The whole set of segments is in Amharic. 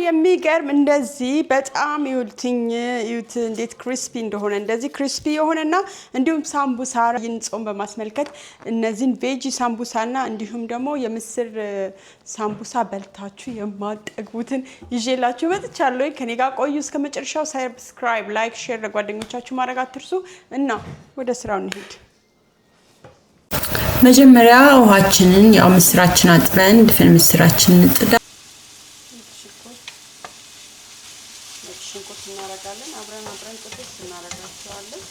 የሚገርም እንደዚህ በጣም ይዩት እንዴት ክሪስፒ እንደሆነ እንደዚህ ክሪስፒ የሆነና እንዲሁም ሳምቡሳ ጾም በማስመልከት እነዚህን ቬጂ ሳምቡሳና እንዲሁም ደግሞ የምስር ሳምቡሳ በልታችሁ የማጠግቡትን ይዤላችሁ መጥቻለሁ። ከኔ ጋር ቆዩ እስከ መጨረሻው። ሰብስክራይብ፣ ላይክ፣ ሼር ለጓደኞቻችሁ ማድረግ አትርሱ እና ወደ ስራው እንሂድ። መጀመሪያ ውሃችንን ያው ምስራችን አጥበን ድፍን ምስራችንን እንጥዳ ሽንኩርት እናረጋለን። አብረን ጥብስ እናረጋቸዋለን።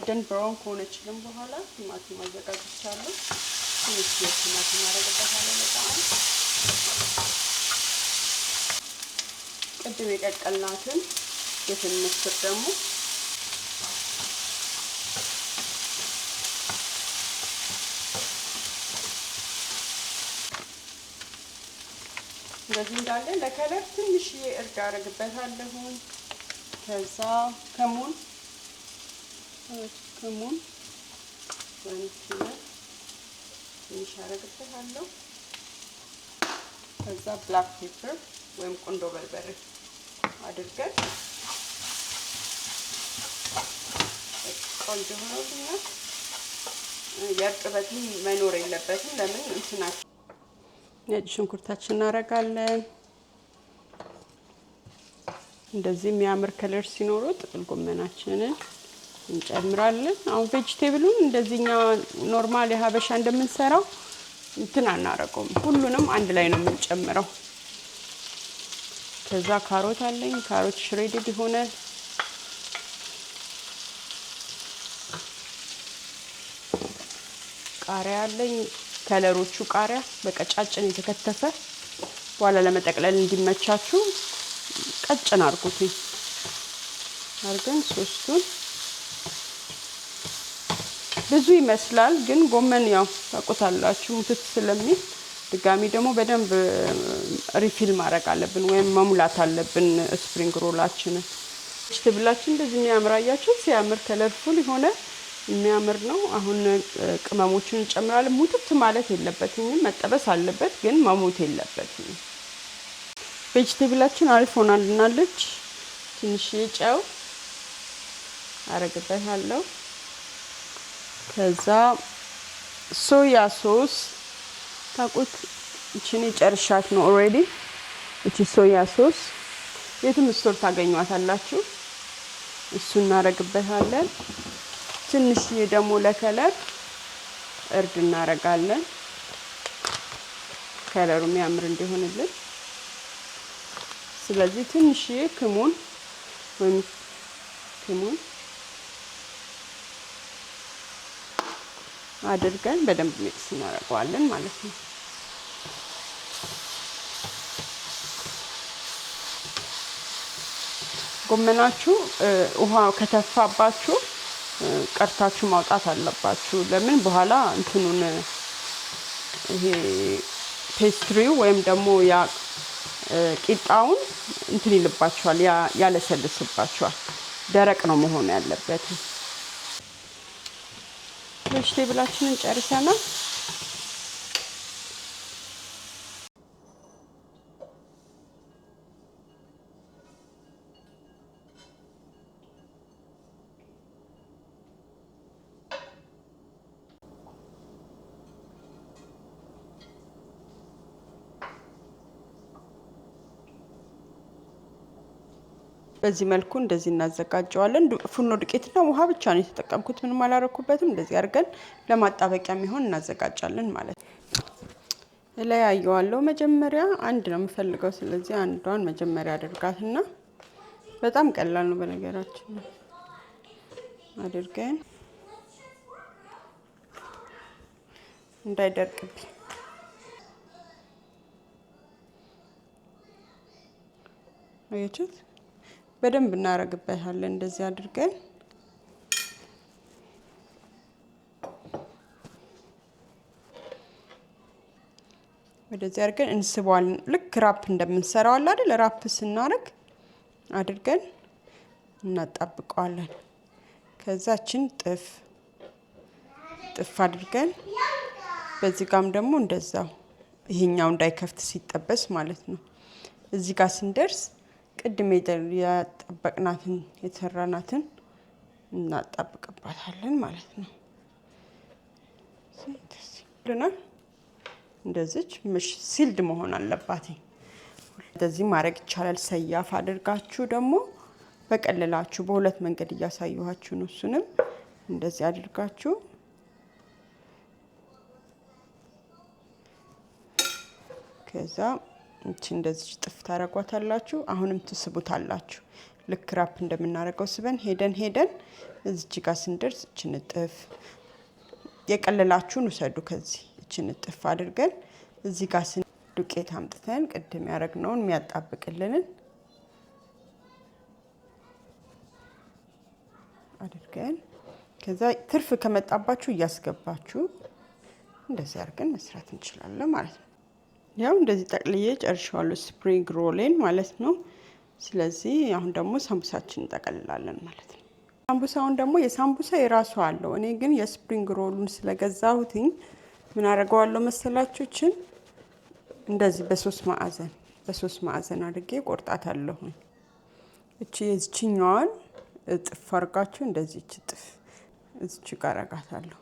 ደን ብራውን ከሆነችልን በኋላ ቲማቲም አዘጋጅቻለሁ። ትንሽ ቲማቲም እናረጋታለን። በጣም ቅድም የቀቀልናትን ድፍን ምስር ደግሞ እንደዚህ እንዳለ ለከለር ትንሽ እርድ አረግበታለሁ። ከዛ ከሙን ትንሽ አረግበታለሁ። ከዛ ብላክ ፔፐር ወይም ቁንዶ በርበሬ አድርገን ቆንጆ ሆኖልኛል። የእርጥበት መኖር የለበትም። ለምን እንትና ነጭ ሽንኩርታችን እናረጋለን። እንደዚህ የሚያምር ከለር ሲኖረው ጥቅል ጎመናችንን እንጨምራለን። አሁን ቬጂቴብሉን እንደዚህኛ ኖርማል የሀበሻ እንደምንሰራው እንትን አናረገውም። ሁሉንም አንድ ላይ ነው የምንጨምረው። ከዛ ካሮት አለኝ። ካሮት ሽሬድድ ሆነ ቃሪያ አለኝ። ከለሮቹ ቃሪያ በቀጫጭን የተከተፈ በኋላ ለመጠቅለል እንዲመቻችሁ ቀጭን አርጉት። አርገን ሶስቱን ብዙ ይመስላል ግን ጎመን ያው ታውቁታላችሁ ሙትት ስለሚል ድጋሚ ደግሞ በደንብ ሪፊል ማድረግ አለብን ወይም መሙላት አለብን ስፕሪንግ ሮላችንን። ቬጅቴብላችን እንደዚህ የሚያምራያችሁ ሲያምር ከለርፉል የሆነ የሚያምር ነው። አሁን ቅመሞችን እንጨምራለን። ሙትት ማለት የለበትም፣ መጠበስ አለበት ግን መሞት የለበትም። ቬጂቴብላችን አሪፍ ሆናልናለች። ትንሽ ጨው አረግበታለሁ። ከዛ ሶያ ሶስ ታቁት እቺን ጨርሻት ነው ኦሬዲ። እቺ ሶያ ሶስ የትም ስቶር ታገኙታላችሁ። እሱን እናረግበታለን። ትንሽ ደግሞ ለከለር እርድ እናረጋለን። ከለሩ የሚያምር እንዲሆንልን። ስለዚህ ትንሽ ክሙን አድርገን በደንብ ሚክስ እናደርገዋለን ማለት ነው። ጎመናችሁ ውሃ ከተፋባችሁ ቀርታችሁ ማውጣት አለባችሁ። ለምን በኋላ እንትኑን ይሄ ፔስትሪው ወይም ደግሞ ያ ቂጣውን እንትን ይልባችኋል፣ ያለሰልስባችኋል። ደረቅ ነው መሆን ያለበት። ቬጂቴብላችንን ጨርሰናል። በዚህ መልኩ እንደዚህ እናዘጋጀዋለን። ፉርኖ ዱቄትና ውሃ ብቻ ነው የተጠቀምኩት፣ ምንም አላረኩበትም። እንደዚህ አድርገን ለማጣበቂያ የሚሆን እናዘጋጃለን ማለት ነው። እለያየዋለሁ። መጀመሪያ አንድ ነው የምፈልገው፣ ስለዚህ አንዷን መጀመሪያ አድርጋትና በጣም ቀላል ነው በነገራችን ነው። አድርገን እንዳይደርቅብኝ አያችሁት? በደንብ እናረግበታለን። እንደዚህ አድርገን ወደዚህ አድርገን እንስበዋለን። ልክ ራፕ እንደምንሰራው አለ አይደል? ራፕ ስናረግ አድርገን እናጣብቀዋለን። ከዛችን ጥፍ አድርገን በዚህ ጋም ደግሞ እንደዛው ይሄኛው እንዳይከፍት ሲጠበስ ማለት ነው። እዚህ ጋር ስንደርስ ቅድም ያጠበቅናትን የተሰራናትን እናጣብቅባታለን ማለት ነው። እንደዚህ ምሽ ሲልድ መሆን አለባት። እንደዚህ ማድረግ ይቻላል። ሰያፍ አድርጋችሁ ደግሞ በቀለላችሁ በሁለት መንገድ እያሳየኋችሁ ነው። እሱንም እንደዚህ አድርጋችሁ ከዛ እቺ እንደዚህ ጥፍ ታረጓታላችሁ። አሁንም ትስቡታላችሁ። ልክ ራፕ እንደምናደርገው ስበን ሄደን እዚች ጋር ስንደርስ እቺን ጥፍ የቀለላችሁን ውሰዱ። ከዚህ እቺን ጥፍ አድርገን እዚህ ጋር ዱቄት አምጥተን ቅድም ያረግነውን የሚያጣብቅልንን አድርገን ከዛ ትርፍ ከመጣባችሁ እያስገባችሁ እንደዚህ አድርገን መስራት እንችላለን ማለት ነው። ያው እንደዚህ ጠቅልዬ ጨርሻለሁ ስፕሪንግ ሮሌን ማለት ነው። ስለዚህ አሁን ደግሞ ሳምቡሳችን እንጠቀልላለን ማለት ነው። ሳምቡሳውን ደግሞ የሳምቡሳ የራሱ አለው። እኔ ግን የስፕሪንግ ሮሉን ስለገዛሁትኝ ምን አደርገዋለሁ መሰላችሁችን እንደዚህ በሶስት ማዕዘን አድርጌ ቆርጣታለሁ። እቺ የዚህኛዋን እጥፍ አርጋችሁ እንደዚህ እጥፍ እዚች ጋር አረጋታለሁ።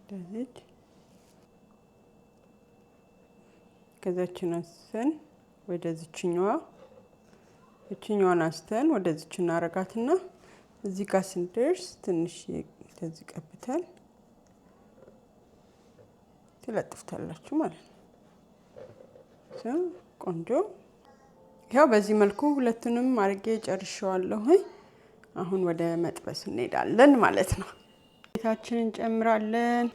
እንደዚህ ከዛችን አንስተን እቺኛዋን አንስተን ወደዚች እናረጋትና እዚህ ጋር ስንደርስ ትንሽ እንደዚህ ቀብተን ትለጥፍታላችሁ ማለት ነው። ቆንጆ ያው በዚህ መልኩ ሁለቱንም አርጌ ጨርሻለሁ። አሁን ወደ መጥበስ እንሄዳለን ማለት ነው። ቤታችንን እንጨምራለን።